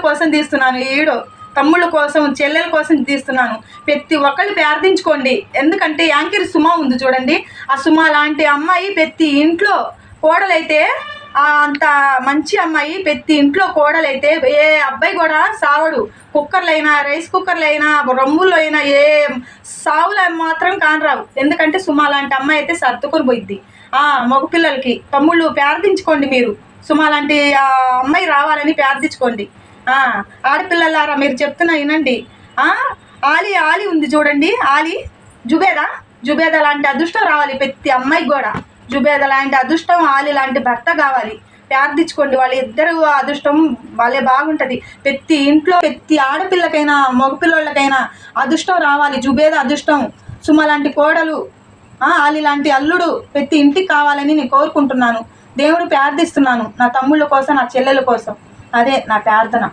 కోసం తీస్తున్నాను ఈ వీడియో. తమ్ముళ్ళ కోసం, చెల్లెల కోసం తీస్తున్నాను. ప్రతి ఒక్కళ్ళు ప్రార్థించుకోండి. ఎందుకంటే యాంకిర్ సుమ ఉంది చూడండి, ఆ సుమ లాంటి అమ్మాయి ప్రతి ఇంట్లో కోడలైతే, అంత మంచి అమ్మాయి ప్రతి ఇంట్లో కోడలైతే ఏ అబ్బాయి కూడా సావడు. కుక్కర్లైనా, రైస్ కుక్కర్లైనా, రమ్ముల్లో అయినా ఏ సావులు మాత్రం కానరావు. ఎందుకంటే సుమ లాంటి అమ్మాయి అయితే సర్దుకొని పోయిద్ది. మగపిల్లలకి తమ్ముళ్ళు ప్రార్థించుకోండి. మీరు సుమ లాంటి అమ్మాయి రావాలని ప్రార్థించుకోండి. ఆడపిల్లలారా మీరు చెప్తున్నా వినండి. ఆలి ఉంది చూడండి, జుబేద లాంటి అదృష్టం రావాలి ప్రతి అమ్మాయికి కూడా. జుబేద లాంటి అదృష్టం, ఆలి లాంటి భర్త కావాలి. ప్రార్థించుకోండి. వాళ్ళిద్దరు అదృష్టం వాళ్ళే బాగుంటుంది. ప్రతి ఇంట్లో ప్రతి ఆడపిల్లకైనా మగపిల్లలకైనా అదృష్టం రావాలి. జుబేద అదృష్టం, సుమ లాంటి కోడలు, ఆలి లాంటి అల్లుడు ప్రతి ఇంటికి కావాలని నేను కోరుకుంటున్నాను. దేవుడు ప్రార్థిస్తున్నాను నా తమ్ముళ్ళ కోసం, నా చెల్లెల కోసం. అదే నా ప్రార్థన.